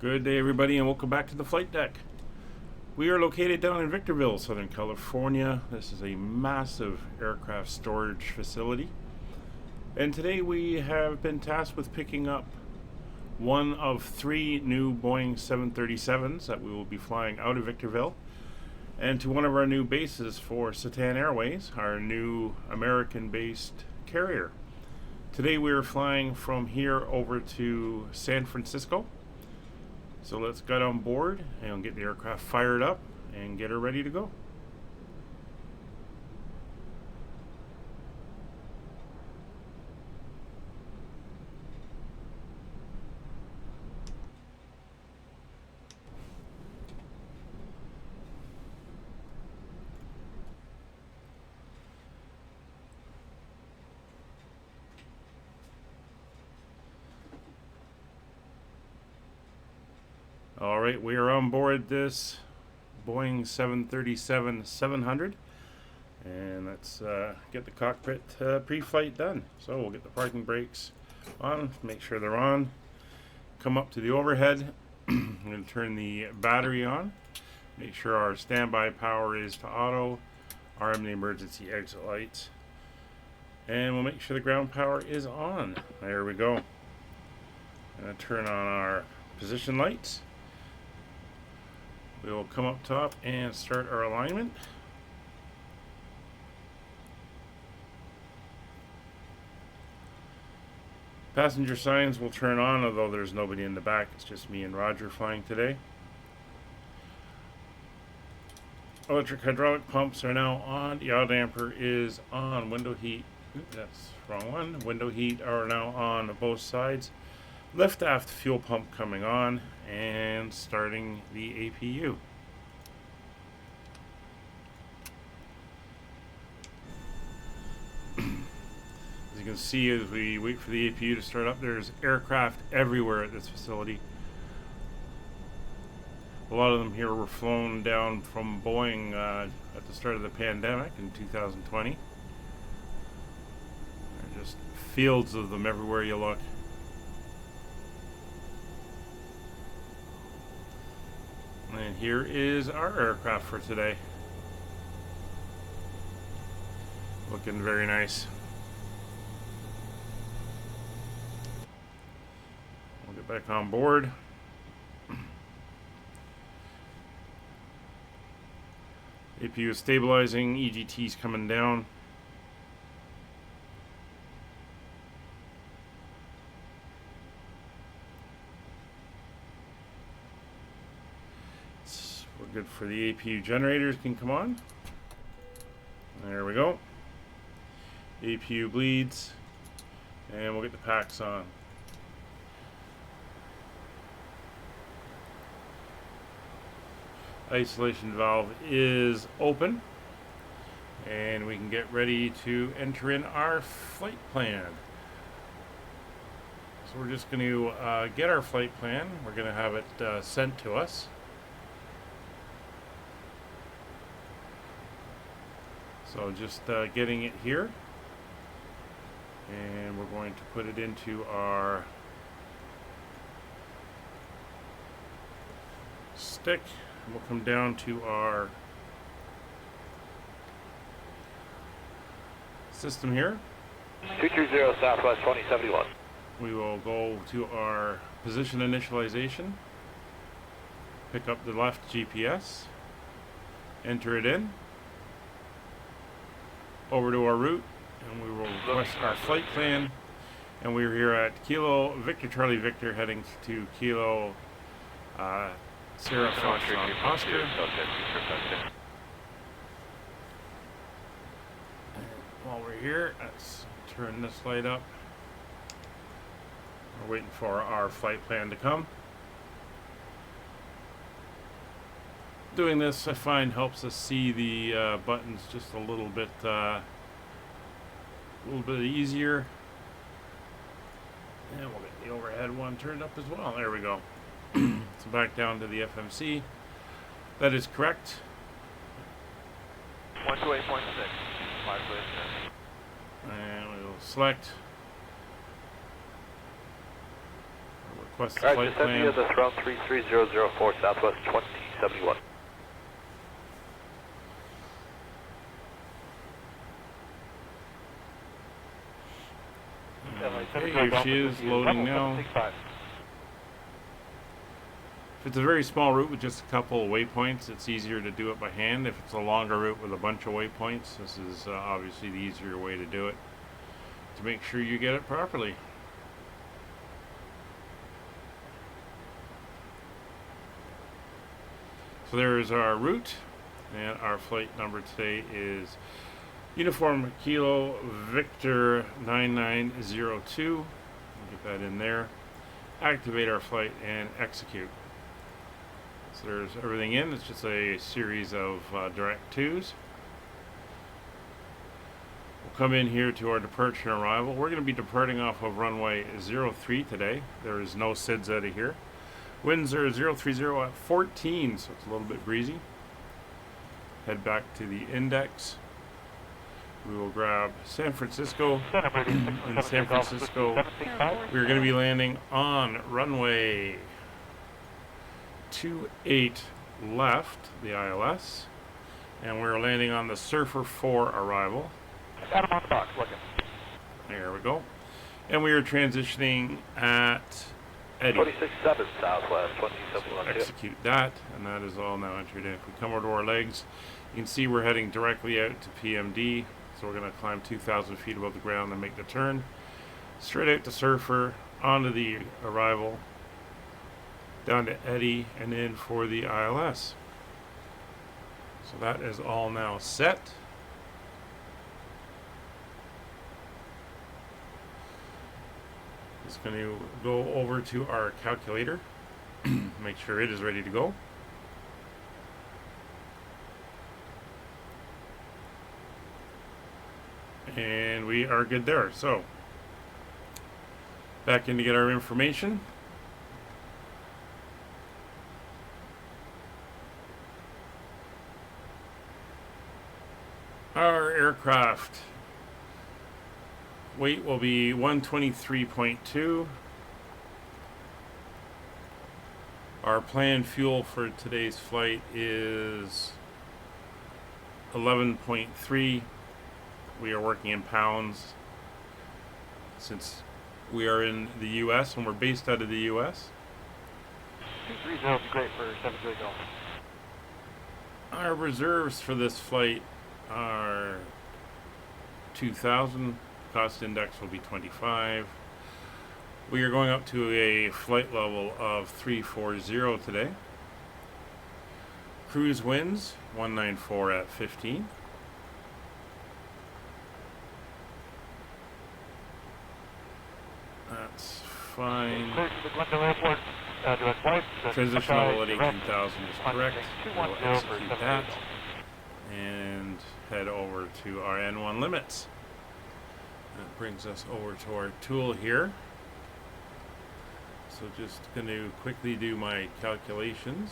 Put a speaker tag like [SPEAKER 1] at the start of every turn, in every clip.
[SPEAKER 1] Good day, everybody, and welcome back to the flight deck. We are located down in Victorville, Southern California. This is a massive aircraft storage facility. And today we have been tasked with picking up one of 3 new Boeing 737s that we will be flying out of Victorville and to one of our new bases for Cetan Airways, our new American-based carrier. Today we are flying from here over to San Francisco. So let's get on board and get the aircraft fired up and get her ready to go. Alright, we are on board this Boeing 737-700 and let's get the cockpit pre-flight done. So we'll get the parking brakes on, make sure they're on, come up to the overhead. I'm going to turn the battery on, make sure our standby power is to auto, arm the emergency exit lights, and we'll make sure the ground power is on. There we go. I'm going to turn on our position lights. We will come up top and start our alignment. Passenger signs will turn on, although there's nobody in the back. It's just me and Roger flying today. Electric hydraulic pumps are now on. The yaw damper is on. Window heat, that's wrong one. Window heat are now on both sides. Lift aft fuel pump coming on and starting the APU. As you can see, as we wait for the APU to start up, there's aircraft everywhere at this facility. A lot of them here were flown down from Boeing at the start of the pandemic in 2020. There are just fields of them everywhere you look. And here is our aircraft for today. Looking very nice. We'll get back on board. APU is stabilizing, EGT's coming down. We're good for the APU generators can come on. There we go. APU bleeds, and we'll get the packs on. Isolation valve is open, and we can get ready to enter in our flight plan. So we're just going to get our flight plan. We're going to have it sent to us. So just getting it here, and we're going to put it into our stick. We'll come down to our system here.
[SPEAKER 2] 230 Southwest 2071.
[SPEAKER 1] We will go to our position initialization, pick up the left GPS, enter it in, over to our route, and we will request our flight plan. And we're here at Kilo Victor Charlie Victor, heading to Kilo Sierra Foxtrot Oscar. While we're here, let's turn this light up. We're waiting for our flight plan to come. Doing this, I find, helps us see the buttons just a little bit easier. And we'll get the overhead one turned up as well. There we go. So back down to the FMC. That is correct.
[SPEAKER 2] 128.6.
[SPEAKER 1] And we will select request the
[SPEAKER 2] Alright,
[SPEAKER 1] flight
[SPEAKER 2] just send me
[SPEAKER 1] plan.
[SPEAKER 2] the Throttle 33004 Southwest 2071.
[SPEAKER 1] Okay, here she is loading now. If it's a very small route with just a couple of waypoints, it's easier to do it by hand. If it's a longer route with a bunch of waypoints, this is obviously the easier way to do it to make sure you get it properly. So there's our route, and our flight number today is Uniform Kilo Victor 9902. We'll get that in there. Activate our flight and execute. So there's everything in. It's just a series of direct twos. We'll come in here to our departure and arrival. We're going to be departing off of runway 03 today. There is no SIDS out of here. Winds are 030 at 14, so it's a little bit breezy. Head back to the index. We will grab San Francisco. In San Francisco, we're going to be landing on runway 28 left, the ILS, and we're landing on the Surfer 4 arrival.
[SPEAKER 2] Got him on the box, looking.
[SPEAKER 1] There we go. And we are transitioning at Eddie.
[SPEAKER 2] 26-7 Southwest 2071.
[SPEAKER 1] Execute that, and that is all now entered in. If we come over to our legs, you can see we're heading directly out to PMD. So we're going to climb 2,000 feet above the ground and make the turn. Straight out to Surfer, onto the arrival, down to Eddie, and in for the ILS. So that is all now set. Just going to go over to our calculator, make sure it is ready to go. And we are good there. So, back in to get our information. Our aircraft weight will be 123.2. Our planned fuel for today's flight is 11.3. We are working in pounds since we are in the U.S. and we're based out of the U.S.
[SPEAKER 2] 230 would be great for 730 Golf.
[SPEAKER 1] Our reserves for this flight are 2,000. Cost index will be 25. We are going up to a flight level of 340 today. Cruise winds 194 at 15. That's fine. Transition level at 18,000 is correct. We'll execute that and head over to our N1 limits. That brings us over to our tool here. So just going to quickly do my calculations.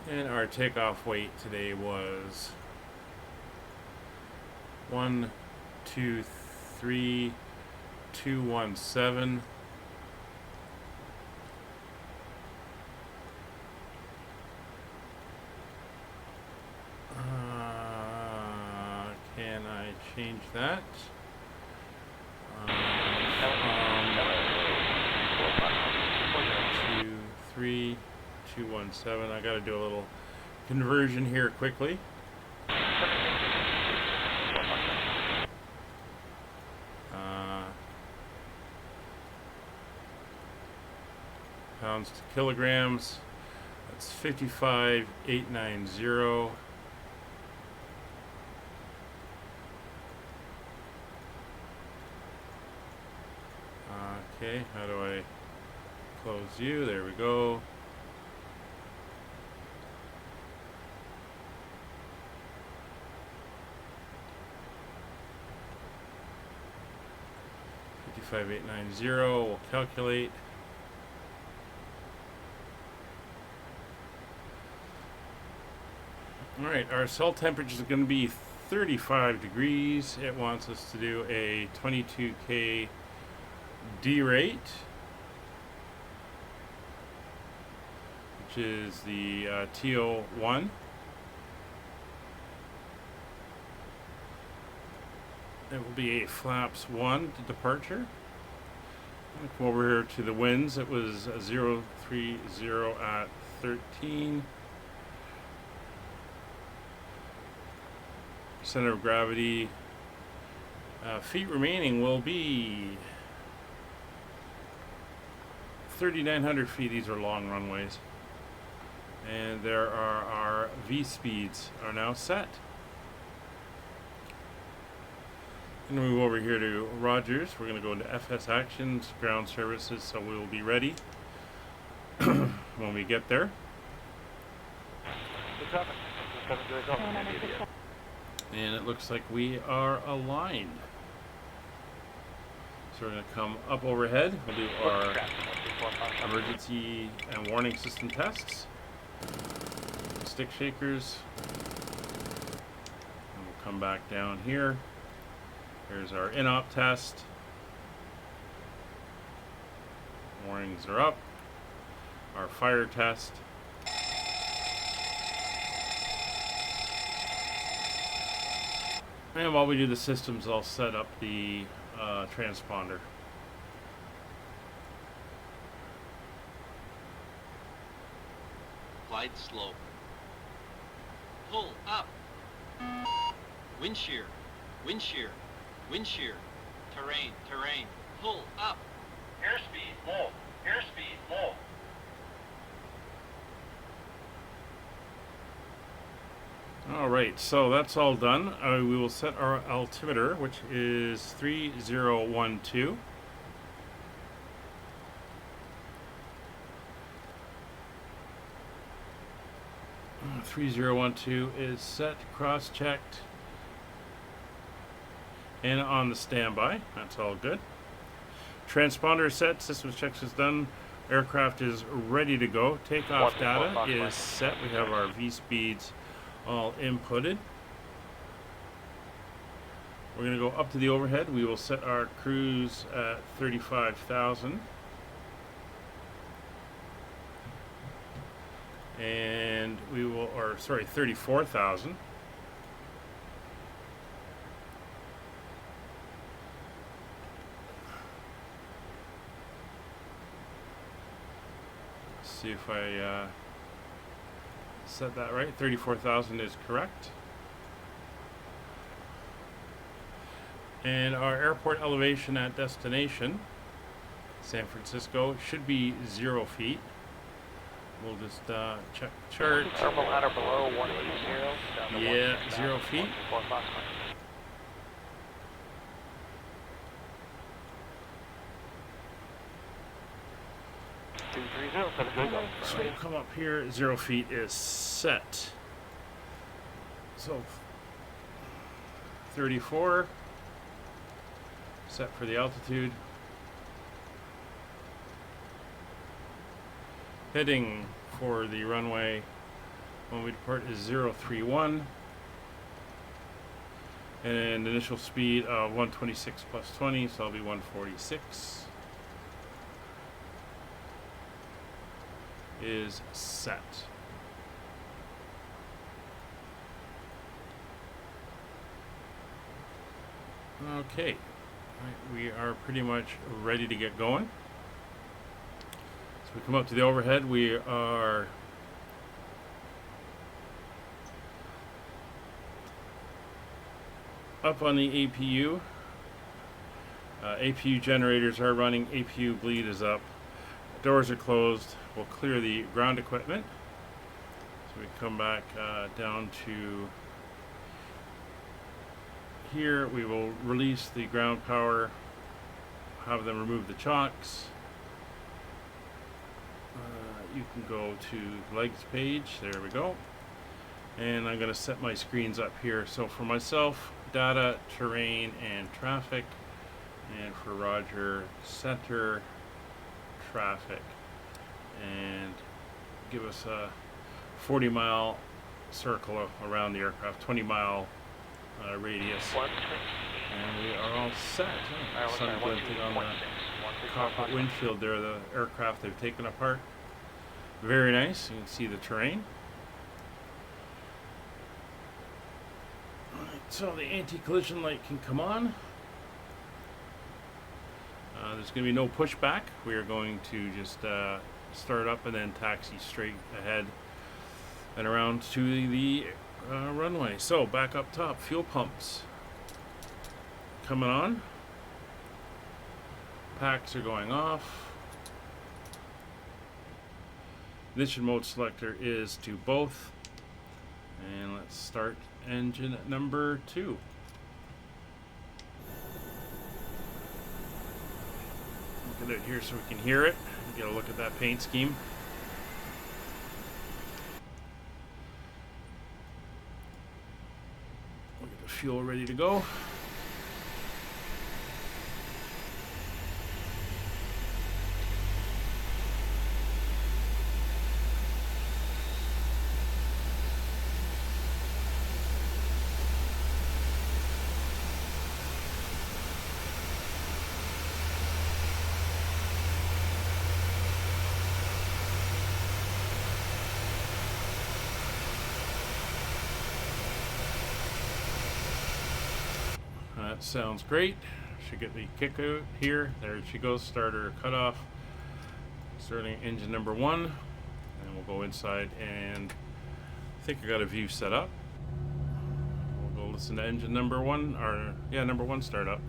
[SPEAKER 1] And our takeoff weight today was 123,217. Can I change that? 23217. I got to do a little conversion here quickly. Pounds to kilograms. That's 55,890. Okay, how do I close you? There we go. $55,890. We'll calculate. Alright, our cell temperature is going to be 35 degrees. It wants us to do a 22K D rate, which is the TO1. It will be a flaps 1 to departure. Come over here to the winds. It was 030 at 13. Center of gravity, feet remaining will be 3,900 feet. These are long runways. And there are our V speeds are now set. I'm going to move over here to Rogers. We're going to go into FS Actions, Ground Services, so we will be ready when we get there.
[SPEAKER 2] Good traffic. This is 7 Golf from Nvidia.
[SPEAKER 1] And it looks like we are aligned. So we're going to come up overhead. We'll do our emergency and warning system tests. Stick shakers. And we'll come back down here. Here's our in-op test. Warnings are up. Our fire test. And while we do the systems, I'll set up the transponder.
[SPEAKER 3] Glide slope. Pull up. Wind shear. Wind shear. Wind shear. Terrain. Terrain. Pull up. Airspeed low. Airspeed low.
[SPEAKER 1] Alright, so that's all done. We will set our altimeter, which is 3012. Uh, 3012 is set, cross-checked, and on the standby. That's all good. Transponder set, systems checks is done. Aircraft is ready to go. Takeoff data is set. We have our V speeds all inputted. We're going to go up to the overhead. We will set our cruise at 35,000. And we will, or sorry, 34,000. See if I set that right. 34,000 is correct. And our airport elevation at destination, San Francisco, should be 0 feet. We'll just check the chart.
[SPEAKER 2] Thermal at or below 180.
[SPEAKER 1] Yeah, 0 feet. So we'll come up here. 0 feet is set. So 34 set for the altitude. Heading for the runway when we depart is 031. And initial speed of 126 plus 20, so I'll be 146. Is set. Okay, right, we are pretty much ready to get going. So we come up to the overhead. We are up on the APU. APU generators are running. APU bleed is up. Doors are closed. We'll clear the ground equipment. So we come back down to here. We will release the ground power, have them remove the chocks. You can go to legs page. There we go. And I'm going to set my screens up here. So for myself, data, terrain, and traffic. And for Roger, center, traffic. And give us a 40-mile circle around the aircraft, 20-mile radius. And we are all set. Sun glinting on the cockpit windshield there, the aircraft they've taken apart. Very nice. You can see the terrain. Alright, so the anti-collision light can come on. There's going to be no pushback. We are going to just start up and then taxi straight ahead and around to the runway. So back up top, fuel pumps coming on. Packs are going off. Ignition mode selector is to both. And let's start engine number 2. Look at it here so we can hear it. Get a look at that paint scheme. We'll get the fuel ready to go. That sounds great. Should get the kick out here. There she goes. Starter cutoff. Starting engine number 1. And we'll go inside and I think I got a view set up. We'll go listen to engine number 1, or yeah, number 1 start up.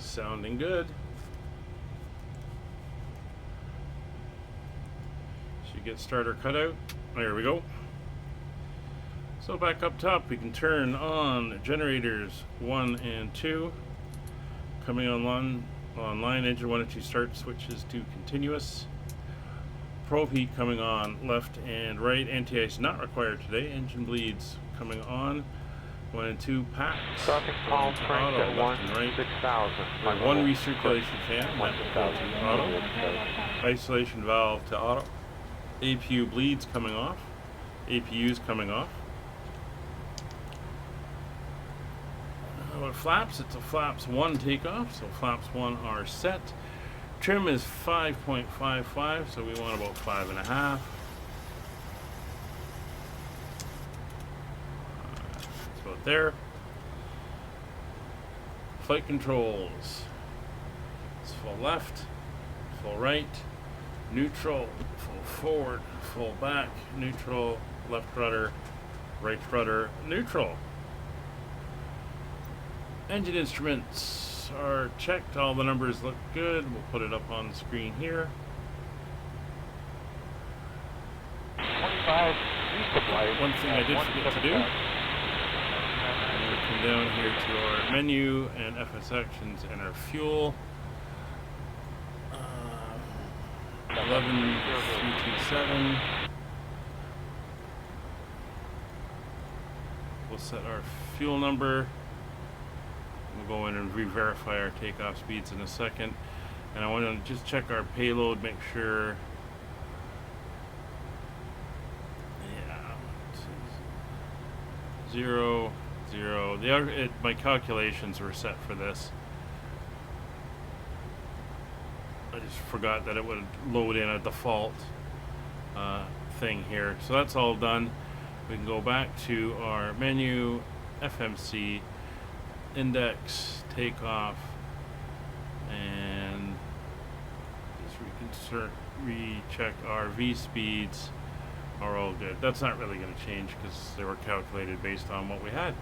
[SPEAKER 1] Sounding good. Should get starter cutout. There we go. So back up top, we can turn on generators 1 and 2. Coming online, engine 1 and 2 start switches to continuous. Probe heat coming on left and right. Anti-ice not required today. Engine bleeds coming on. 1 and 2 packs.
[SPEAKER 2] Traffic calm crank at
[SPEAKER 1] 16000. 1 recirculation fan. Left to auto. Isolation valve to auto. APU bleeds coming off. APUs coming off. About flaps, it's a flaps 1 takeoff. So flaps 1 are set. Trim is 5.55, so we want about 5.5. There. Flight controls. It's full left, full right, neutral, full forward, full back, neutral, left rudder, right rudder, neutral. Engine instruments are checked. All the numbers look good. We'll put it up on the screen here.
[SPEAKER 2] 25.
[SPEAKER 1] One thing I did forget to do. Come down here to our menu and FS actions and our fuel. 11327. We'll set our fuel number. We'll go in and re-verify our takeoff speeds in a second. And I want to just check our payload, make sure. Yeah. 0. My calculations were set for this. I just forgot that it would load in a default thing here. So that's all done. We can go back to our menu, FMC, index, takeoff, and just recheck our V speeds are all good. That's not really going to change because they were calculated based on what we had.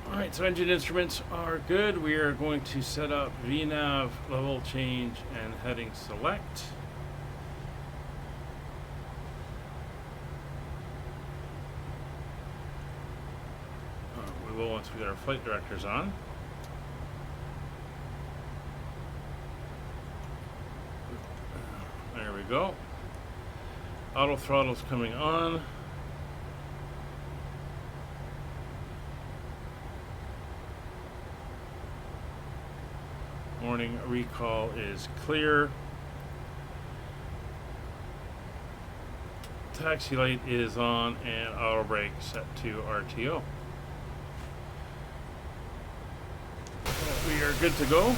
[SPEAKER 1] Alright, so engine instruments are good. We are going to set up VNAV, level change, and heading select. will once we get our flight directors on. There we go. Auto throttle's coming on. Morning recall is clear. Taxi light is on and auto brake set to RTO. We are good to go.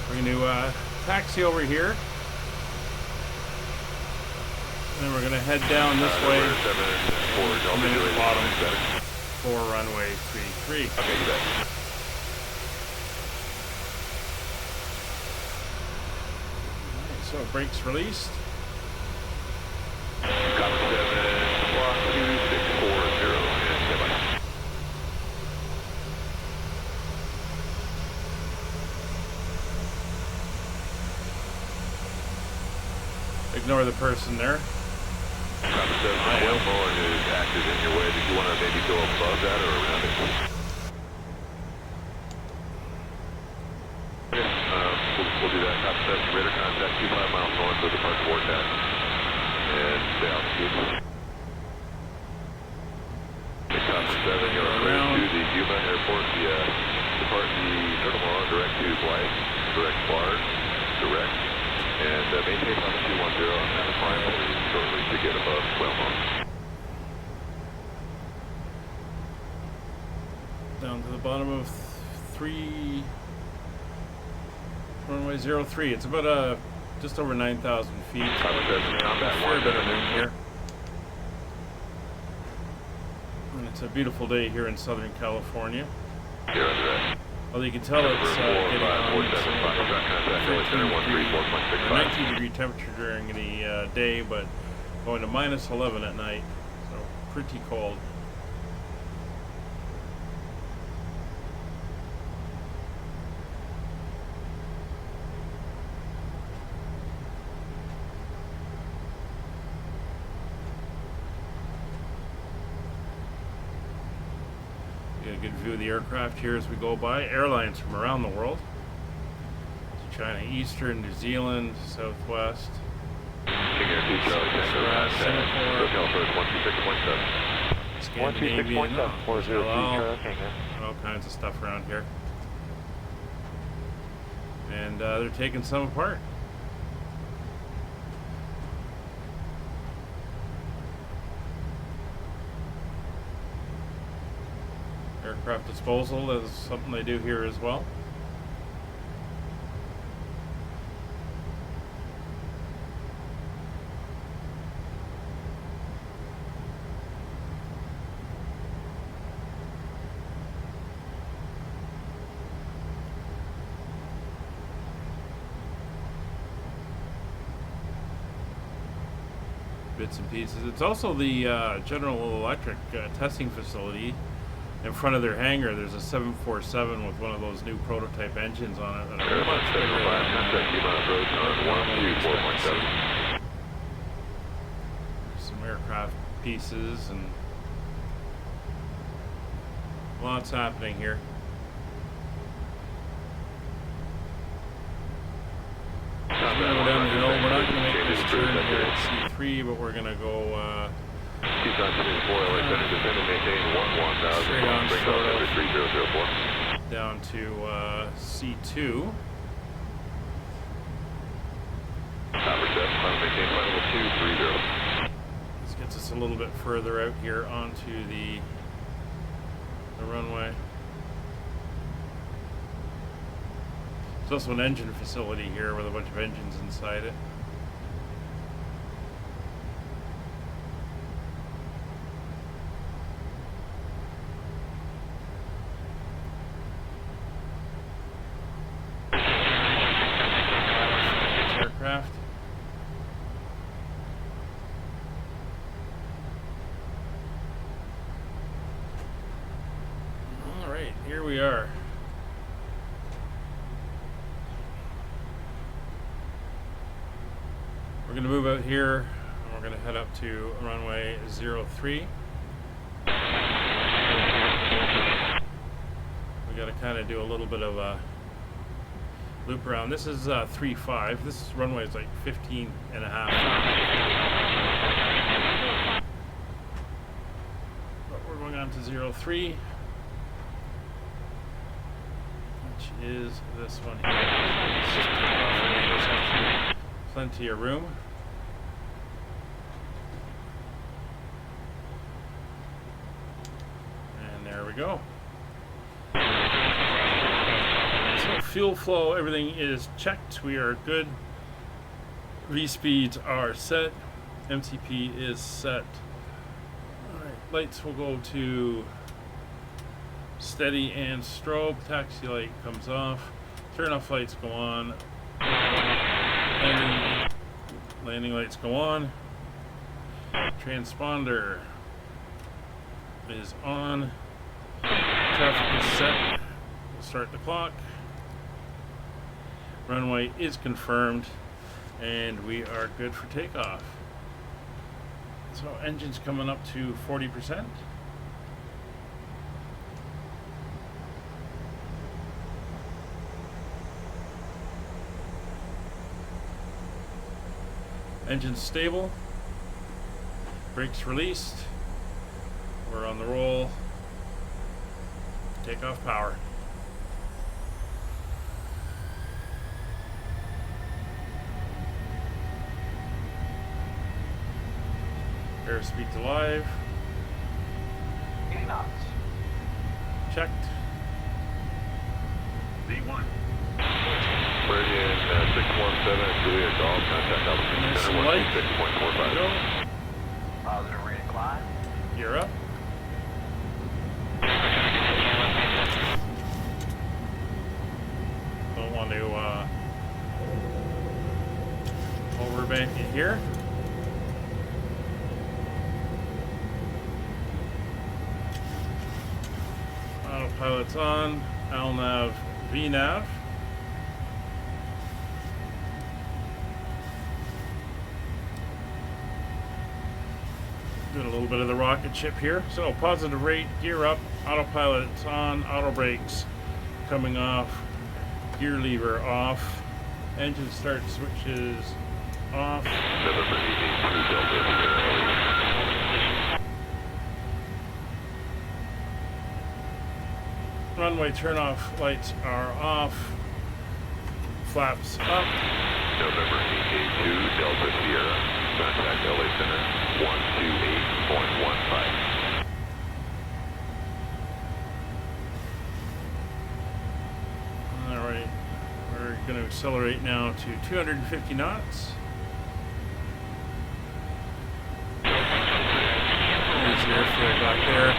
[SPEAKER 1] We're going to taxi over here. And then we're going to head down this way. And then at the bottom for runway 33. Okay, so brakes released. Ignore the person there.
[SPEAKER 4] Whale board is active in your way. Did you want to maybe go above that or around it? Okay, we'll do that. Copy 7, radar contact 25 miles north of the park vortex. And stay altitude. Copy 7, you're on route to the Yuma Airport via depart the terminal direct to Blythe, direct bar, direct. And maintain on the 210 and climb over shortly to get above 12 miles.
[SPEAKER 1] Down to the bottom of runway 03. It's about just over 9,000 feet. A fair bit of wind here. And it's a beautiful day here in Southern California.
[SPEAKER 4] Here under that.
[SPEAKER 1] Well, you can tell it's getting on a 19-degree temperature during the day, but going to minus 11 at night, so pretty cold. Get a good view of the aircraft here as we go by. Airlines from around the world. China Eastern, New Zealand, Southwest, Singapore, Scandinavia, all kinds of stuff around here. And they're taking some apart. Aircraft disposal is something they do here as well. Bits and pieces. It's also the General Electric testing facility. In front of their hangar, there's a 747 with one of those new prototype engines on it. And a much bigger than some aircraft pieces and lots happening here. We're going to go down the hill. We're not going to make this turn here at C3, but we're going to go straight on Throttle down to C2. This gets us a little bit further out here onto the runway. There's also an engine facility here with a bunch of engines inside it. Aircraft. All right, here we are. We're going to move out here and we're going to head up to runway 03. got to kind of do a little bit of a loop around. This is 3.5. This runway is like 15 and a half. But we're going on to 03, which is this one here. Let's just take off. There's actually plenty of room. And there we go. So fuel flow, everything is checked. We are good. V speeds are set. MCP is set. Alright, lights will go to steady and strobe. Taxi light comes off. Turn off lights go on. Landing lights go on. Transponder is on. Traffic is set. We'll start the clock. Runway is confirmed, and we are good for takeoff. So engine's coming up to 40%. Engine stable. Brakes released. We're on the roll. Takeoff power. Airspeed to live.
[SPEAKER 2] 80 knots.
[SPEAKER 1] Checked.
[SPEAKER 4] D1. Meridian 617, Juliet Golf, contact altitude
[SPEAKER 1] Nice
[SPEAKER 4] center
[SPEAKER 1] light.
[SPEAKER 4] 126.45.
[SPEAKER 1] Go.
[SPEAKER 2] Positive rate of climb.
[SPEAKER 1] Gear up. Don't want to overbank it here. Autopilot's on. LNAV, VNAV. Doing a little bit of the rocket ship here. So positive rate, gear up, autopilot's on, auto brakes coming off, gear lever off, engine start switches off.
[SPEAKER 4] November 882 Delta Sierra.
[SPEAKER 1] Runway turn-off lights are off. Flaps up.
[SPEAKER 4] November 882 Delta Sierra. Contact LA Center 128.15.
[SPEAKER 1] Alright, we're going to accelerate now to 250 knots. There's the airfield back there.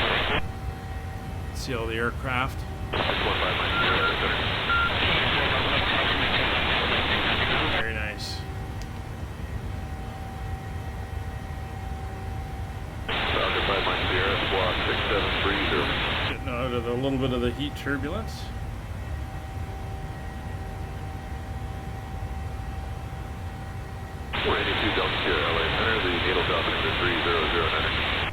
[SPEAKER 1] See all the aircraft.
[SPEAKER 4] 615 Sierra Center.
[SPEAKER 1] Very nice.
[SPEAKER 4] Falcon 5 Mike Sierra, squawk 6730.
[SPEAKER 1] Getting out of a little bit of the heat turbulence.
[SPEAKER 4] We're 82 Delta Sierra, LA Center, the natal altimeter 3009.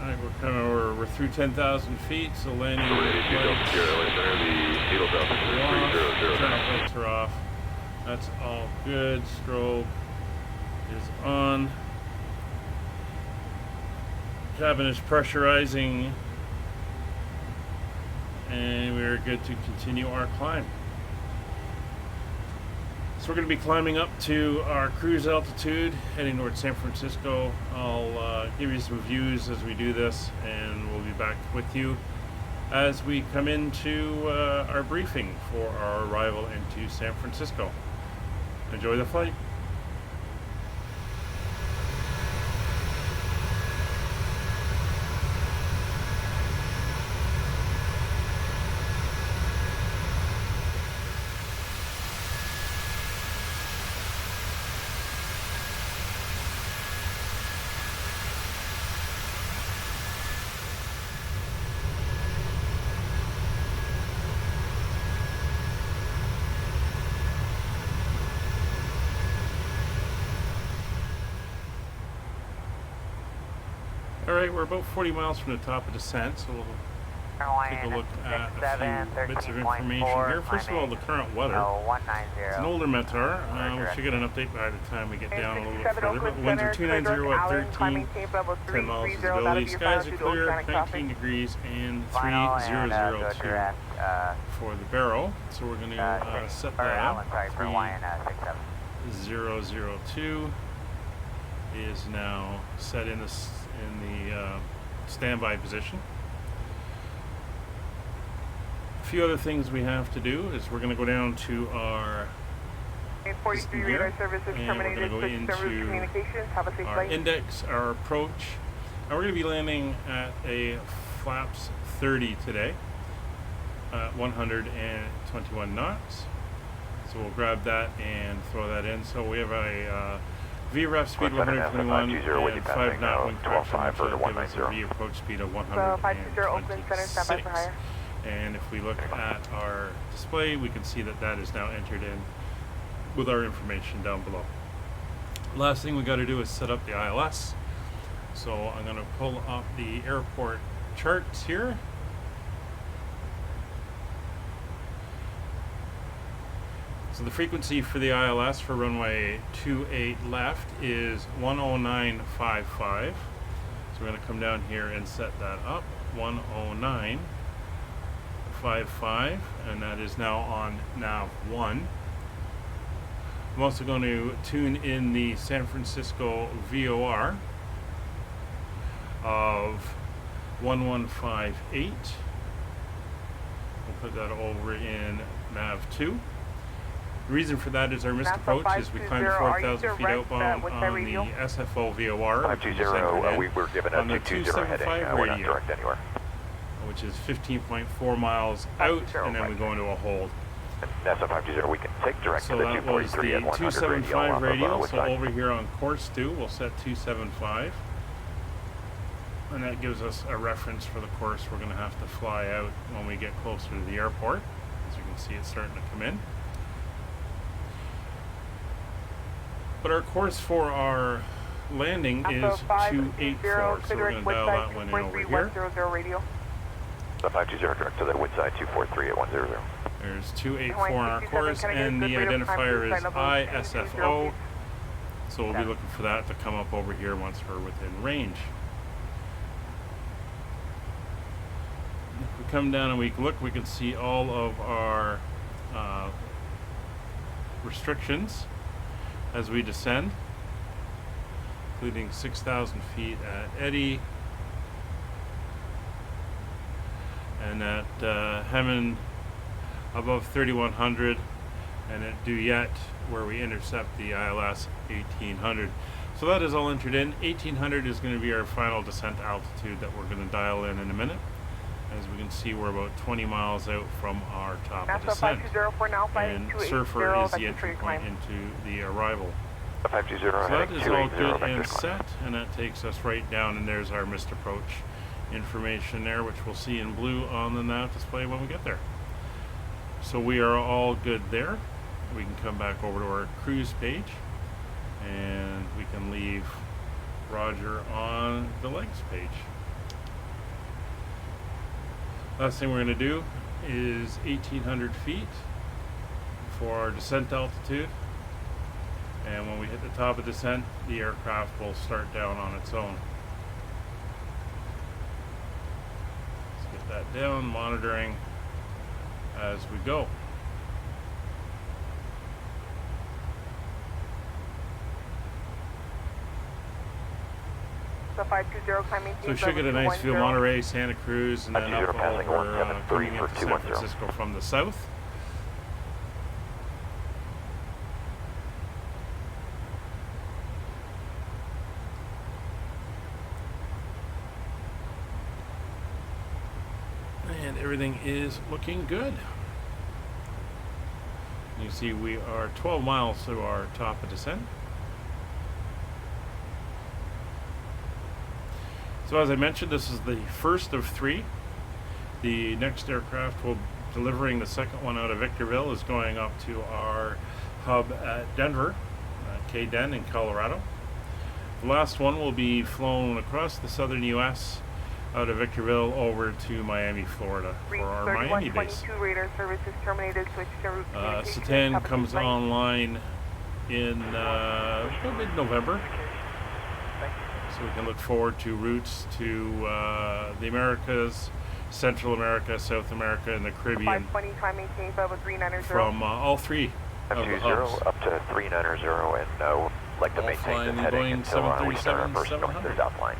[SPEAKER 1] Alright, we're through 10,000 feet, so landing
[SPEAKER 4] We're 82 Delta
[SPEAKER 1] lights
[SPEAKER 4] Sierra, LA Center, the natal
[SPEAKER 1] are
[SPEAKER 4] altimeter
[SPEAKER 1] off,
[SPEAKER 4] 3009.
[SPEAKER 1] turn-off lights are off. That's all good. Strobe is on. Cabin is pressurizing, and we are good to continue our climb. So we're going to be climbing up to our cruise altitude, heading towards San Francisco. I'll give you some views as we do this, and we'll be back with you as we come into our briefing for our arrival into San Francisco. Enjoy the flight. Alright, we're about 40 miles from the top of descent, so we'll take a look at a few bits of information here. First of all, the current weather. It's an older Metar. We should get an update by the time we get down a little bit further. But winds are 290 at 13, 10 miles visibility. Skies are clear, 19 degrees, and 3002 for the barrel. So we're going to set that up. 3002 is now set in the standby position. A few other things we have to do is we're going to go down to our system here, and we're going to go into our index, our approach, and we're going to be landing at a flaps 30 today at 121 knots. So we'll grab that and throw that in. So we have a VREF speed of 121 and 5 knot wind direction, which will give us a V approach speed of 126. And if we look at our display, we can see that that is now entered in with our information down below. Last thing we got to do is set up the ILS. So I'm going to pull up the airport charts here. So the frequency for the ILS for runway 28 left is 10955. So we're going to come down here and set that up. 10955, and that is now on nav 1. I'm also going to tune in the San Francisco VOR of 1158. We'll put that over in nav 2. The reason for that is our missed approach is we climbed 4,000 feet outbound on the SFO VOR,
[SPEAKER 4] we were given a
[SPEAKER 1] on the
[SPEAKER 4] 220 heading, we're not
[SPEAKER 1] radio,
[SPEAKER 4] direct anywhere.
[SPEAKER 1] which is 15.4 miles out, and then we go into a hold.
[SPEAKER 4] NASA 520, we can take direct
[SPEAKER 1] So
[SPEAKER 4] to the
[SPEAKER 1] that was the
[SPEAKER 4] 243 at 100
[SPEAKER 1] 275 radio, so
[SPEAKER 4] Woodside.
[SPEAKER 1] over here on course 2, we'll set 275. And that gives us a reference for the course we're going to have to fly out when we get closer to the airport. As you can see, it's starting to come in. But our course for our landing is 284, so we're going to dial that one in over here.
[SPEAKER 4] The 520 direct to the Woodside 243 at 100.
[SPEAKER 1] There's 284 on our course, and the identifier is ISFO, so we'll be looking for that to come up over here once we're within range. If we come down and we look, we can see all of our restrictions as we descend, including 6,000 feet at Eddy, and at Hammond above 3,100, and at Duyet, where we intercept the ILS, 1,800. So that is all entered in. 1,800 is going to be our final descent altitude that we're going to dial in a minute. As we can see, we're about 20 miles out from our top of descent, and Surfer is the entry point into the arrival. So that is all good and set, and that takes us right down, and there's our missed approach information there, which we'll see in blue on the nav display when we get there. So we are all good there. We can come back over to our cruise page, and we can leave Roger on the legs page. Last thing we're going to do is 1,800 feet for our descent altitude, and when we hit the top of descent, the aircraft will start down on its own. Let's get that down, monitoring as we go. So we should get a nice view of Monterey, Santa Cruz, and then up over coming into San Francisco from the south. And everything is looking good. You see we are 12 miles to our top of descent. So as I mentioned, this is the first of 3. The next aircraft will delivering the second one out of Victorville is going up to our hub at Denver, KDEN in Colorado. The last one will be flown across the southern U.S. out of Victorville over to Miami, Florida for our Miami base.
[SPEAKER 5] Radar service is terminated. Switch to route
[SPEAKER 1] Cetan comes online in mid-November, so we can look forward to routes to the Americas, Central America, South America, and the Caribbean
[SPEAKER 5] 520, time maintained level 390.
[SPEAKER 1] from all three of the hubs.
[SPEAKER 6] Up to 390 and like to
[SPEAKER 1] All
[SPEAKER 6] maintain
[SPEAKER 1] flying
[SPEAKER 6] this
[SPEAKER 1] the
[SPEAKER 6] heading
[SPEAKER 1] Boeing
[SPEAKER 6] until we start our first north to
[SPEAKER 1] 737-700.
[SPEAKER 6] south line.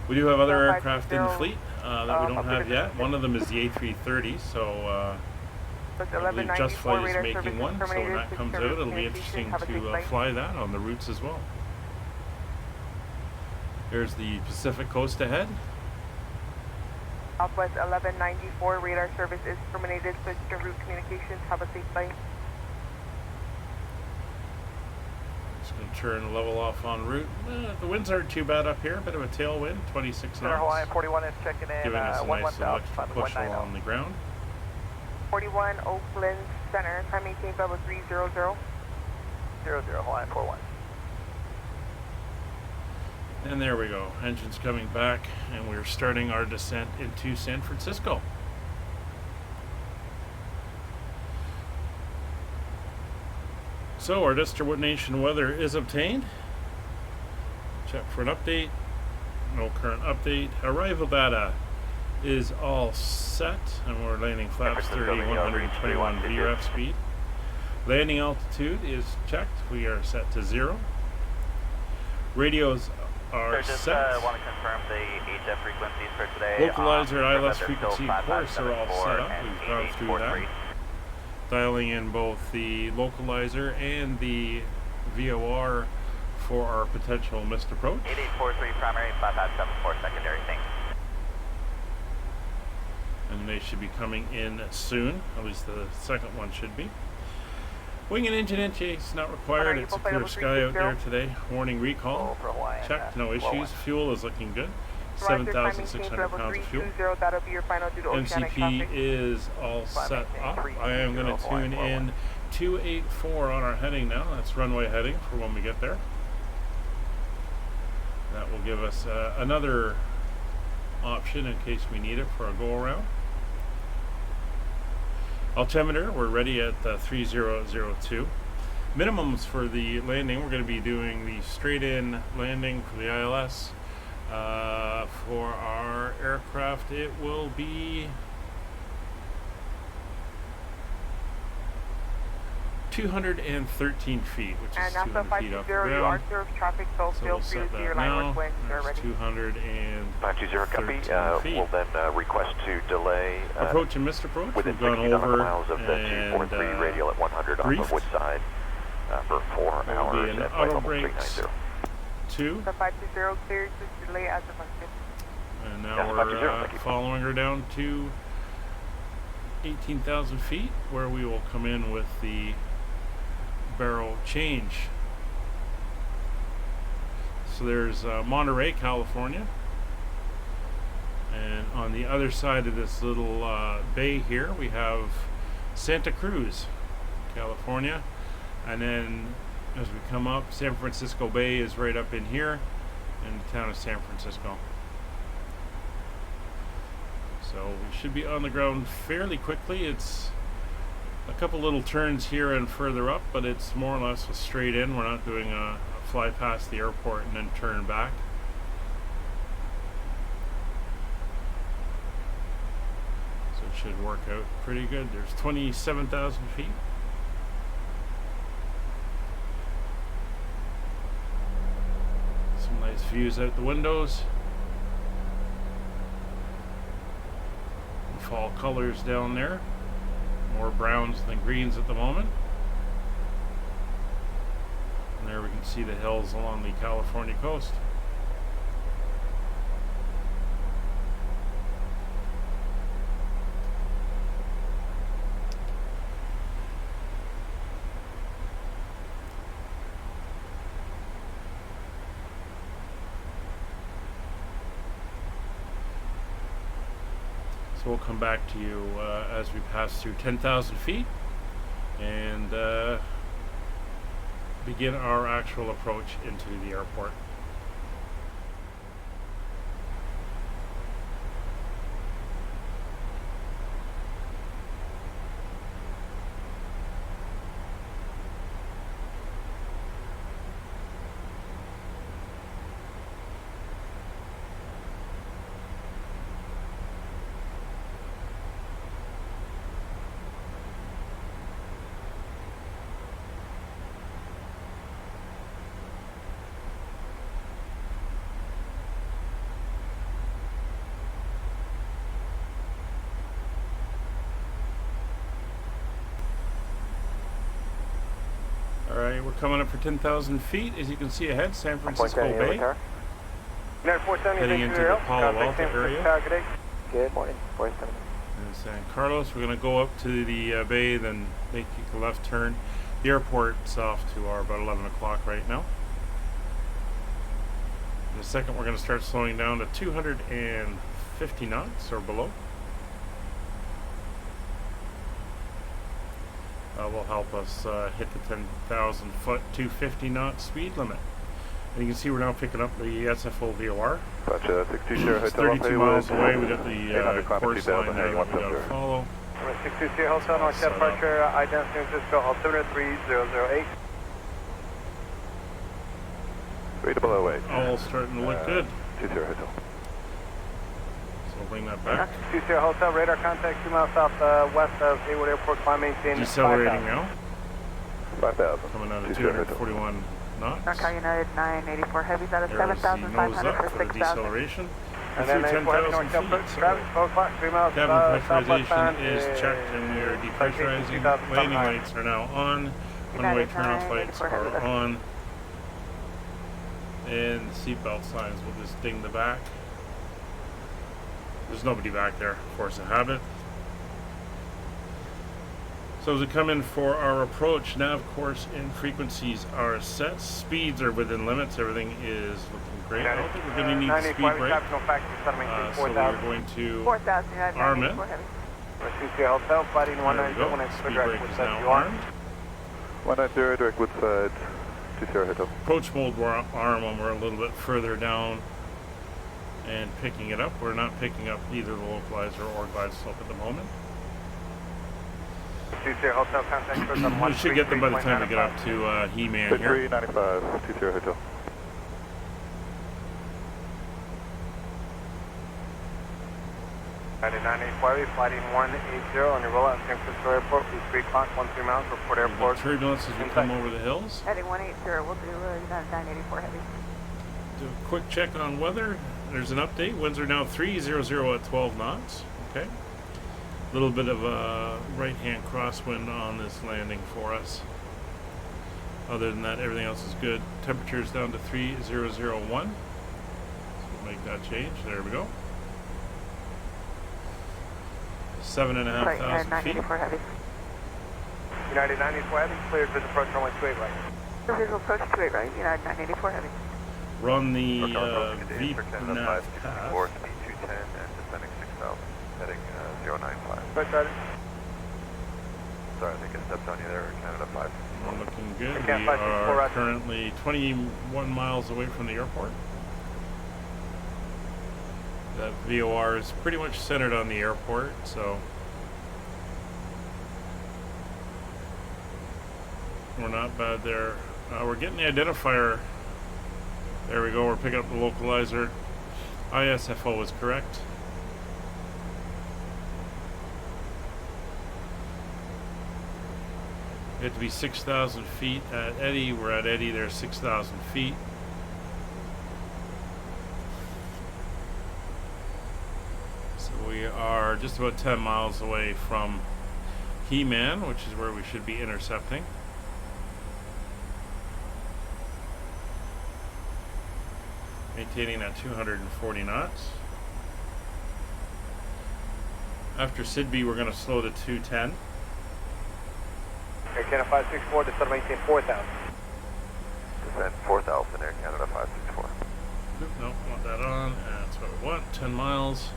[SPEAKER 1] We do have other aircraft in the
[SPEAKER 5] 520,
[SPEAKER 1] fleet that we don't have yet. One of them is the A330, so I believe Just Flight is making one, so when that comes out, it'll be interesting to fly that on the routes as well. There's the Pacific Coast ahead.
[SPEAKER 5] Southwest 1194 radar service is terminated. Switch to route communications. Have a safe flight.
[SPEAKER 1] Just going to turn level off en route. The winds aren't too bad up here. Bit of a tailwind, 26 knots.
[SPEAKER 2] Hawaiian 41 is checking in.
[SPEAKER 1] Giving us a nice electric push
[SPEAKER 2] 190.
[SPEAKER 1] along the ground.
[SPEAKER 5] 41 Oakland Center. Time maintained level 300.
[SPEAKER 2] 00 Hawaiian 41.
[SPEAKER 1] And there we go. Engines coming back, and we're starting our descent into San Francisco. So our destination weather is obtained. Check for an update. No current update. Arrival data is all set, and we're landing flaps 30, 121 VREF speed. Landing altitude is checked. We are set to 0. Radios are set.
[SPEAKER 2] Want to confirm the HF frequencies for today.
[SPEAKER 1] Localizer and ILS frequency, of course, are all set up. We've gone through that. Dialing in both the localizer and the VOR for our potential missed approach.
[SPEAKER 2] 8843 primary, 5574 secondary, thanks.
[SPEAKER 1] And they should be coming in soon. At least the second one should be. Wing and engine intakes not required. It's a clear sky out there today. Warning recall. Checked, no issues. Fuel is looking good. 7,600 pounds of fuel. MCP is all set up. I am going to tune in 284 on our heading now. That's runway heading for when we get there. That will give us another option in case we need it for a go around. Altimeter, we're ready at 3002. Minimums for the landing, we're going to be doing the straight in landing for the ILS. For our aircraft, it will be 213 feet, which is 200 feet off the ground. So we'll set that now. That's 213 feet.
[SPEAKER 6] We'll then request to delay
[SPEAKER 1] Approach and missed approach.
[SPEAKER 6] within
[SPEAKER 1] We've gone
[SPEAKER 6] 60 nautical
[SPEAKER 1] over
[SPEAKER 6] miles of the 243 radial at 100 off of Woodside for 4
[SPEAKER 1] There'll be
[SPEAKER 6] hours
[SPEAKER 1] an
[SPEAKER 6] at flight
[SPEAKER 1] auto
[SPEAKER 6] level
[SPEAKER 1] brakes
[SPEAKER 6] 390.
[SPEAKER 1] 2.
[SPEAKER 5] The 520 clears this delay as affected.
[SPEAKER 1] And now
[SPEAKER 6] Yes, 520,
[SPEAKER 1] we're
[SPEAKER 6] thank you.
[SPEAKER 1] following her down to 18,000 feet, where we will come in with the barrel change. So there's Monterey, California, and on the other side of this little bay here we have Santa Cruz, California, and then as we come up, San Francisco Bay is right up in here in the town of San Francisco. So we should be on the ground fairly quickly. It's a couple little turns here and further up, but it's more or less a straight in. We're not doing a fly past the airport and then turn back. So it should work out pretty good. There's 27,000 feet. Some nice views out the windows. Fall colors down there. More browns than greens at the moment. And there we can see the hills along the California coast. So we'll come back to you as we pass through 10,000 feet and begin our actual approach into the airport. Alright, we're coming up for 10,000 feet. As you can see ahead, San Francisco Bay. Heading into the Palo Alto area.
[SPEAKER 2] Good morning, 470.
[SPEAKER 1] In San Carlos, we're going to go up to the bay, then make a left turn. The airport's off to our about 11 o'clock right now. In a second, we're going to start slowing down to 250 knots or below. Will help us hit the 10,000 foot 250 knot speed limit. And you can see we're now picking up the SFO VOR.
[SPEAKER 4] Gotcha, 620
[SPEAKER 1] It's
[SPEAKER 4] Hotel.
[SPEAKER 1] 32 miles away. We got the course line there that we got to follow.
[SPEAKER 2] 620 Hotel, North departure, ident San Francisco, altimeter 3008.
[SPEAKER 4] Read below 8.
[SPEAKER 1] All starting to look good.
[SPEAKER 4] 20 Hotel.
[SPEAKER 1] So we'll bring that back.
[SPEAKER 2] 20 Hotel, radar contact 2 miles southwest of Hayward Airport, climb maintain.
[SPEAKER 1] Decelerating now.
[SPEAKER 4] 5,000.
[SPEAKER 1] Coming out of 241 knots.
[SPEAKER 5] Norcal United 984 Heavy's out of
[SPEAKER 1] There's the nose
[SPEAKER 5] 7,500
[SPEAKER 1] up
[SPEAKER 5] for
[SPEAKER 1] for the
[SPEAKER 5] 6,000.
[SPEAKER 1] deceleration.
[SPEAKER 2] And
[SPEAKER 1] Through
[SPEAKER 2] then
[SPEAKER 1] 10,000 feet. So
[SPEAKER 2] traffic, 12 o'clock, 3 miles
[SPEAKER 1] cabin
[SPEAKER 2] southwest
[SPEAKER 1] pressurization is checked and we are depressurizing. Landing lights are now on. One-way turn-off lights are on. And seatbelt signs will just ding the back. There's nobody back there, force of habit. So as we come in for our approach, nav course and frequencies are set. Speeds are within limits. Everything is looking great. I don't think we're going to need the speed brake. So we're going to
[SPEAKER 5] 4,000 United
[SPEAKER 1] arm it.
[SPEAKER 5] 984 Heavy.
[SPEAKER 2] Hotel, fighting
[SPEAKER 1] There we go. Speed brake is now armed.
[SPEAKER 4] 190 direct woodside, 20 Hotel.
[SPEAKER 1] Approach mode we're arm when we're a little bit further down and picking it up. We're not picking up either the localizer or glide slope at the moment.
[SPEAKER 2] Hotel, contact
[SPEAKER 1] We should get them by the time we get up to He-Man here.
[SPEAKER 4] 395, 20 Hotel.
[SPEAKER 2] 9984, flighting 180 on your rollout San Francisco Airport, please 3 o'clock, 13 miles, report airport.
[SPEAKER 1] Turbulence as we come over the hills.
[SPEAKER 5] Heading 180, we'll do United 984 Heavy.
[SPEAKER 1] Do a quick check on weather. There's an update. Winds are now 300 at 12 knots. Okay. A little bit of a right-hand crosswind on this landing for us. Other than that, everything else is good. Temperature's down to 3001. So we'll make that change. There we go. 7,500 feet.
[SPEAKER 5] Heavy.
[SPEAKER 2] United 984 Heavy, cleared for the approach runway 28 right.
[SPEAKER 5] Visual approach 28 right, United 984 Heavy.
[SPEAKER 1] Run the
[SPEAKER 4] VNAV
[SPEAKER 1] VNAV path.
[SPEAKER 4] 210 and descending 6,000, heading 095.
[SPEAKER 2] Sorry,
[SPEAKER 4] Sorry, I think I stepped on you there, Canada 5.
[SPEAKER 1] We're looking good. We are currently 21 miles away from the airport. That VOR is pretty much centered on the airport, so we're not bad there. We're getting the identifier. There we go. We're picking up the localizer. ISFO is correct. We have to be 6,000 feet at Eddy. We're at Eddy. There's 6,000 feet. So we are just about 10 miles away from He-Man, which is where we should be intercepting. Maintaining at 240 knots. After Sidby, we're going to slow to 210.
[SPEAKER 2] Air Canada 564, descend maintain 4,000.
[SPEAKER 4] Descend 4,000, Air Canada 564.
[SPEAKER 1] Nope, want that on. That's what we want. 10 miles.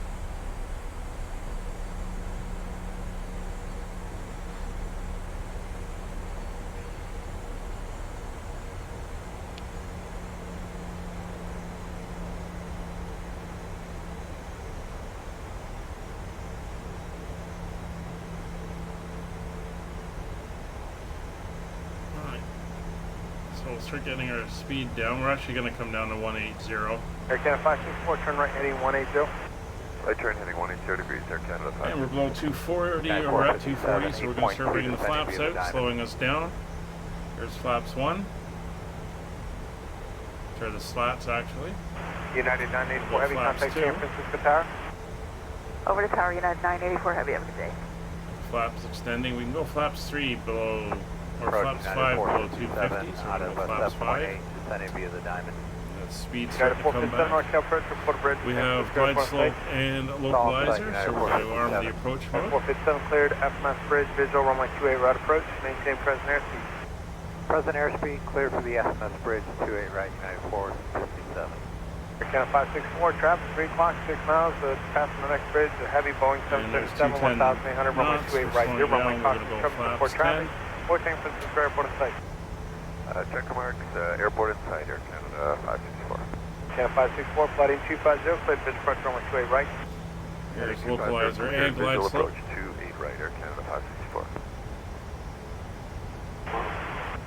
[SPEAKER 1] So we'll start getting our speed down. We're actually going to come down to 180.
[SPEAKER 2] Air Canada 564, turn right heading 180.
[SPEAKER 4] Right turn heading 180 degrees, Air Canada 5.
[SPEAKER 1] And we're below 240, or we're at 240, so we're going to start bringing the flaps out, slowing us down. Here's flaps 1. Or the slats, actually.
[SPEAKER 2] United 984 Heavy, contact
[SPEAKER 1] two.
[SPEAKER 2] San Francisco Tower.
[SPEAKER 5] Over to Tower, United 984 Heavy, have a good day.
[SPEAKER 1] Flaps extending. We can go flaps 3 below or flaps 5 below 250, so
[SPEAKER 2] out
[SPEAKER 1] we're
[SPEAKER 2] of
[SPEAKER 1] going to flaps 5.
[SPEAKER 2] descending via the diamond.
[SPEAKER 1] That speed
[SPEAKER 2] United
[SPEAKER 1] starting to come
[SPEAKER 2] 457 North
[SPEAKER 1] back.
[SPEAKER 2] Cal Bridge, report a bridge.
[SPEAKER 1] We have glide slope and localizer, so we're going to arm the approach mode.
[SPEAKER 2] 457 cleared, FMS Bridge, visual runway 28 route approach, maintain present airspeed. Present airspeed, cleared for the FMS Bridge, 28 right, United 457. Canada 564, traffic 3 o'clock, 6 miles, passing the next bridge, a heavy Boeing 737, 1800, runway 28 right, here, runway caution, report traffic, 14 Francisco Airport in sight.
[SPEAKER 4] Check marks, airport in sight, Air Canada 564.
[SPEAKER 2] Canada 564, flight 250, cleared bridge approach, runway 28 right.
[SPEAKER 1] There's localizer and glide slope.
[SPEAKER 4] Approach 28 right, Air Canada 564.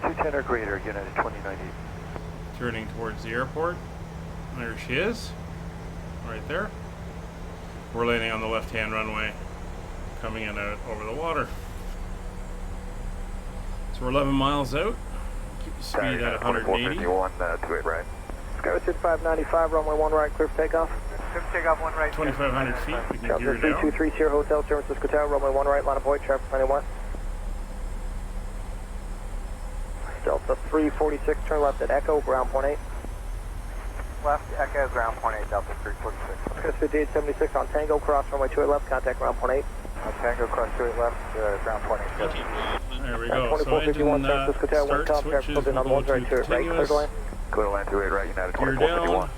[SPEAKER 6] 210 or greater, United 2090.
[SPEAKER 1] Turning towards the airport. There she is, right there. We're landing on the left-hand runway, coming in out over the water. So we're 11 miles out. Keep the speed at 180.
[SPEAKER 4] 28 right.
[SPEAKER 2] Skyward 595, runway 1 right, clear for takeoff. Clear for takeoff 1 right.
[SPEAKER 1] 2,500 feet, we can gear down.
[SPEAKER 2] 3230 Hotel, San Francisco Tower, runway 1 right, line of point, traffic 91. Delta 346, turn left at Echo, ground point 8. Left, Echo, ground point 8, Delta 346. Chris 5876 on Tango, cross runway 28 left, contact ground point 8. Tango, cross 28 left, ground point 8.
[SPEAKER 1] There we go. So
[SPEAKER 2] 2451
[SPEAKER 1] engine
[SPEAKER 2] San Francisco Tower, wind calm, traffic
[SPEAKER 1] switches,
[SPEAKER 2] filtered on
[SPEAKER 1] we'll
[SPEAKER 2] 1
[SPEAKER 1] go
[SPEAKER 2] right,
[SPEAKER 1] to
[SPEAKER 2] 28 right, clear to land.
[SPEAKER 4] Clear to land 28 right, United
[SPEAKER 1] Gear
[SPEAKER 4] 2451.
[SPEAKER 1] down.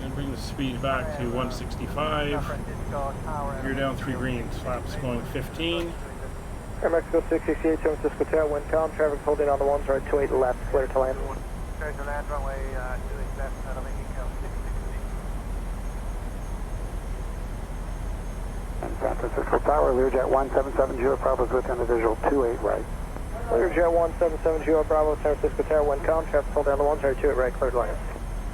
[SPEAKER 1] And bring the speed back to 165. Gear down 3 greens, flaps going 15.
[SPEAKER 2] Air Mexico 668, San Francisco Tower, wind calm, traffic holding on the 1 right, 28 left, clear to land. Clear to land, runway 28 left, out of Honeycomb 668. San Francisco Tower, Learjet 1770, Bravo's within the visual 28 right. Learjet 1770, Bravo, San Francisco Tower, wind calm, traffic holding on the 1 right, 28 right, clear to land.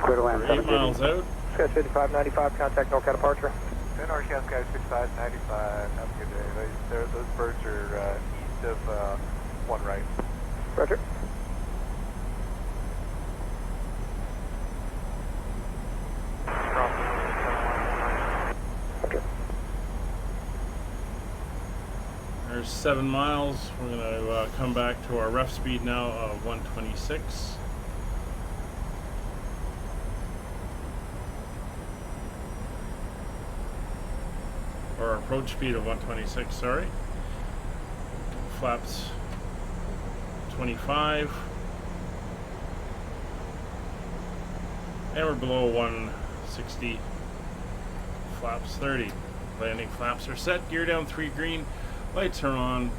[SPEAKER 2] Clear to land,
[SPEAKER 1] We're 8 miles out.
[SPEAKER 2] Sky 5595, contact NorCal departure. NorCal Sky 6595, have a good day. Those birds are east of 1 right. Roger. Okay.
[SPEAKER 1] There's 7 miles. We're going to come back to our rough speed now of 126. Or approach speed of 126, sorry. Flaps 25. And we're below 160. Flaps 30. Landing flaps are set. Gear down 3 green. Lights are on.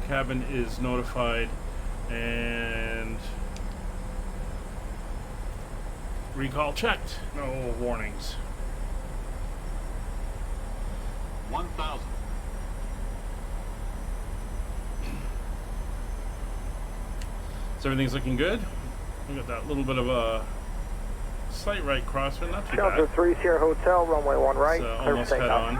[SPEAKER 1] Cabin is notified. And recall checked. No warnings.
[SPEAKER 3] 1,000.
[SPEAKER 1] So everything's looking good. We got that little bit of a slight right crosswind, not too
[SPEAKER 2] Delta
[SPEAKER 1] bad.
[SPEAKER 2] 3 Sierra Hotel, runway 1 right,
[SPEAKER 1] It's
[SPEAKER 2] clear
[SPEAKER 1] almost
[SPEAKER 2] for
[SPEAKER 1] head on.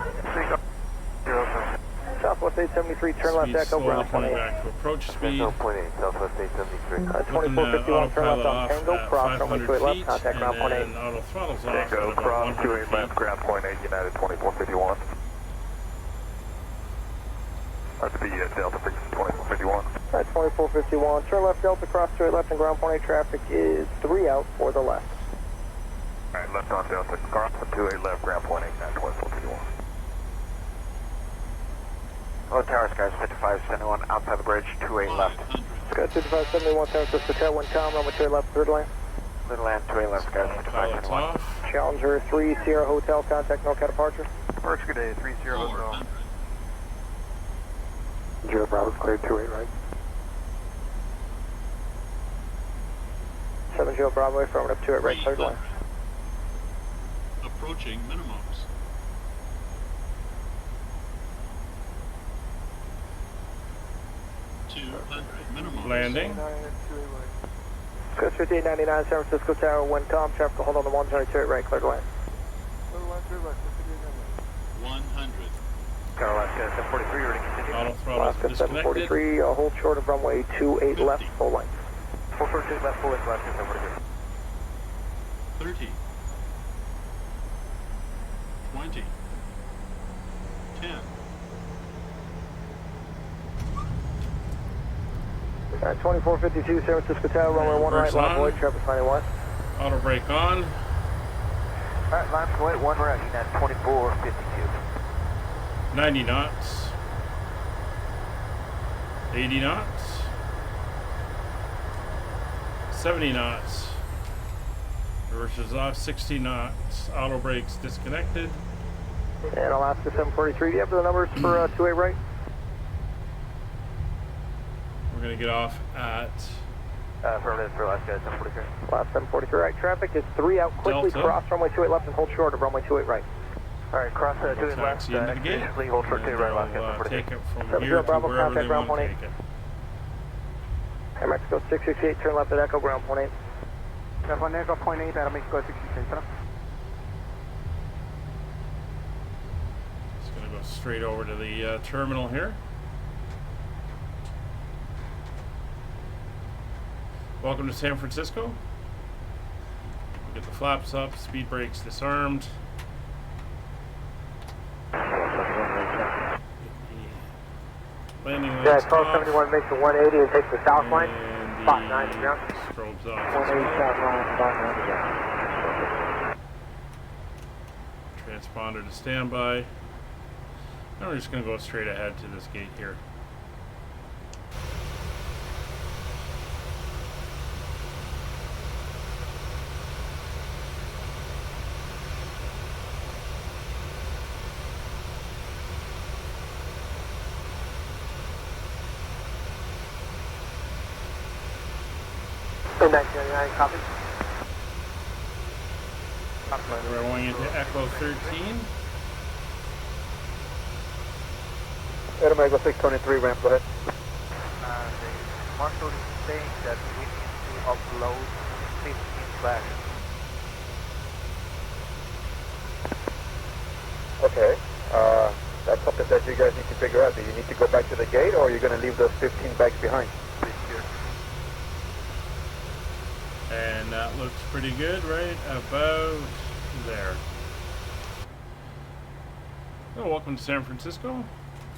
[SPEAKER 2] Southwest 873, turn left
[SPEAKER 1] Speed
[SPEAKER 2] Echo,
[SPEAKER 1] slowly
[SPEAKER 2] ground
[SPEAKER 1] coming
[SPEAKER 2] 28.
[SPEAKER 1] back to approach speed.
[SPEAKER 4] 0.8, Southwest 873.
[SPEAKER 1] Looking
[SPEAKER 2] 2451, turn left
[SPEAKER 1] autopilot
[SPEAKER 2] on
[SPEAKER 1] off
[SPEAKER 2] Tango,
[SPEAKER 1] at
[SPEAKER 2] cross runway
[SPEAKER 1] 500
[SPEAKER 2] 28 left,
[SPEAKER 1] feet,
[SPEAKER 2] contact ground point 8.
[SPEAKER 1] and then auto throttles off
[SPEAKER 4] Tango,
[SPEAKER 1] at about
[SPEAKER 4] cross
[SPEAKER 1] 100
[SPEAKER 4] 28 left,
[SPEAKER 1] feet.
[SPEAKER 4] ground point 8, United 2451. That's the Delta 2451.
[SPEAKER 2] Alright, 2451, turn left Delta, cross 28 left, and ground point 8 traffic is 3 out for the left.
[SPEAKER 4] Alright, left on Delta, cross 28 left, ground point 8, United 2451.
[SPEAKER 2] Hello, Tower, Skies 5571, outside the bridge, 28 left.
[SPEAKER 3] 500.
[SPEAKER 2] Skies 5571, San Francisco Tower, wind calm, runway 28 left, clear to land. Clear to land, 28 left, Skies
[SPEAKER 1] Autopilot's
[SPEAKER 2] 5571.
[SPEAKER 1] off.
[SPEAKER 2] Challenger 3 Sierra Hotel, contact NorCal departure.
[SPEAKER 4] Works, good day, 3 Sierra Hotel.
[SPEAKER 3] 400.
[SPEAKER 2] 0 Bravo's cleared, 28 right. 70 Bravo, affirmative, 28 right, clear to land.
[SPEAKER 3] 300. Approaching minimums. 200 minimums.
[SPEAKER 1] Landing.
[SPEAKER 2] Skies 5899, San Francisco Tower, wind calm, traffic hold on the 128 right, clear to land.
[SPEAKER 3] 100.
[SPEAKER 2] Alaska 743, ready to continue.
[SPEAKER 1] Auto throttle's
[SPEAKER 2] Alaska
[SPEAKER 1] disconnected.
[SPEAKER 2] 743, hold short of runway 28 left,
[SPEAKER 3] 50.
[SPEAKER 2] full length. 442 left, full length, Alaska 743.
[SPEAKER 3] 30. 20. 10.
[SPEAKER 2] Alright, 2452 San Francisco Tower, runway 1 right, line void, traffic finding 1.
[SPEAKER 1] Auto brake on.
[SPEAKER 2] Alright, line void, 1 right, United 2452.
[SPEAKER 1] 90 knots. 80 knots. 70 knots. Reverse is off. 60 knots. Auto brakes disconnected.
[SPEAKER 2] And Alaska 743, do you have the numbers for 28 right?
[SPEAKER 1] We're going to get off at
[SPEAKER 2] Affirmative for Alaska 743. Alaska 743 right, traffic is 3 out, quickly
[SPEAKER 1] Delta.
[SPEAKER 2] cross runway 28 left and hold short of runway 28 right. Alright, cross 28 left,
[SPEAKER 1] taxi into the gate.
[SPEAKER 2] hold short 28 right,
[SPEAKER 1] And
[SPEAKER 2] Alaska
[SPEAKER 1] they'll
[SPEAKER 2] 743.
[SPEAKER 1] take it from
[SPEAKER 2] 70
[SPEAKER 1] here to
[SPEAKER 2] Bravo,
[SPEAKER 1] wherever
[SPEAKER 2] contact
[SPEAKER 1] they
[SPEAKER 2] ground
[SPEAKER 1] want to
[SPEAKER 2] 18.
[SPEAKER 1] take it.
[SPEAKER 2] Air Mexico 668, turn left at Echo, ground 18.
[SPEAKER 7] Ground Echo 18, Air Mexico 668, turn.
[SPEAKER 1] Just going to go straight over to the terminal here. Welcome to San Francisco. Get the flaps up, speed brakes disarmed. Landing
[SPEAKER 2] Yeah,
[SPEAKER 1] lights
[SPEAKER 2] call
[SPEAKER 1] off.
[SPEAKER 2] 71 makes the 180 and takes the south line.
[SPEAKER 1] And
[SPEAKER 2] Spot
[SPEAKER 1] the
[SPEAKER 2] 9 to ground.
[SPEAKER 1] strobes off.
[SPEAKER 2] 180 south line, spot 9 to ground.
[SPEAKER 1] Transponder to standby. Now we're just going to go straight ahead to this gate here.
[SPEAKER 2] In 1999, copy.
[SPEAKER 1] We're going into Echo 13.
[SPEAKER 2] Air Mexico 623, ramp, go ahead.
[SPEAKER 7] The marshal is saying that we need to upload 15 flash.
[SPEAKER 2] Okay. That's something that you guys need to figure out. Do you need to go back to the gate, or are you going to leave those 15 bags behind?
[SPEAKER 1] And that looks pretty good right about there. So welcome to San Francisco.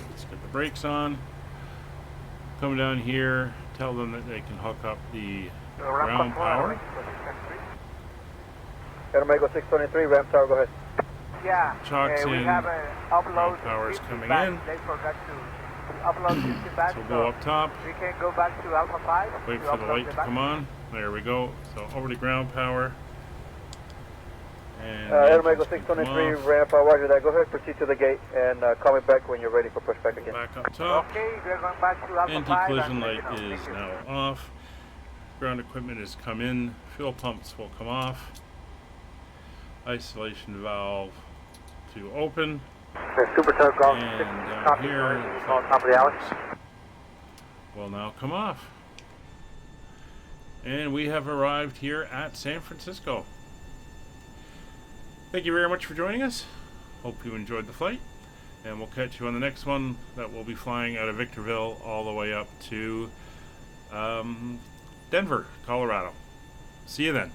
[SPEAKER 1] Let's get the brakes on. Come down here, tell them that they can hook up the ground power.
[SPEAKER 2] Air Mexico 623, ramp tower, go ahead.
[SPEAKER 7] Yeah,
[SPEAKER 1] Chocks
[SPEAKER 7] we
[SPEAKER 1] in.
[SPEAKER 7] have an upload.
[SPEAKER 1] Ground power's coming in.
[SPEAKER 7] They forgot to upload 50 bags.
[SPEAKER 1] So we'll go up top.
[SPEAKER 7] We can go back to Alpha 5.
[SPEAKER 1] Wait
[SPEAKER 7] to
[SPEAKER 1] for the
[SPEAKER 7] upload
[SPEAKER 1] light to
[SPEAKER 7] back.
[SPEAKER 1] come on. There we go. So over to ground power. And
[SPEAKER 2] Air
[SPEAKER 1] engines
[SPEAKER 2] Mexico
[SPEAKER 1] can come
[SPEAKER 2] 623,
[SPEAKER 1] off.
[SPEAKER 2] ramp, roger that. Go ahead, proceed to the gate, and call me back when you're ready for pushback again.
[SPEAKER 1] Back up top.
[SPEAKER 7] Okay, we're going back to Alpha 5.
[SPEAKER 1] Anti-collision
[SPEAKER 7] and,
[SPEAKER 1] light is
[SPEAKER 7] thank you.
[SPEAKER 1] now off. Ground equipment has come in. Fuel pumps will come off. Isolation valve to open.
[SPEAKER 2] Super Tug Golf
[SPEAKER 1] And
[SPEAKER 2] 6,
[SPEAKER 1] down
[SPEAKER 2] copy,
[SPEAKER 1] here,
[SPEAKER 2] call top of the alley.
[SPEAKER 1] will now come off. And we have arrived here at San Francisco. Thank you very much for joining us. Hope you enjoyed the flight. And we'll catch you on the next one that will be flying out of Victorville all the way up to Denver, Colorado. See you then.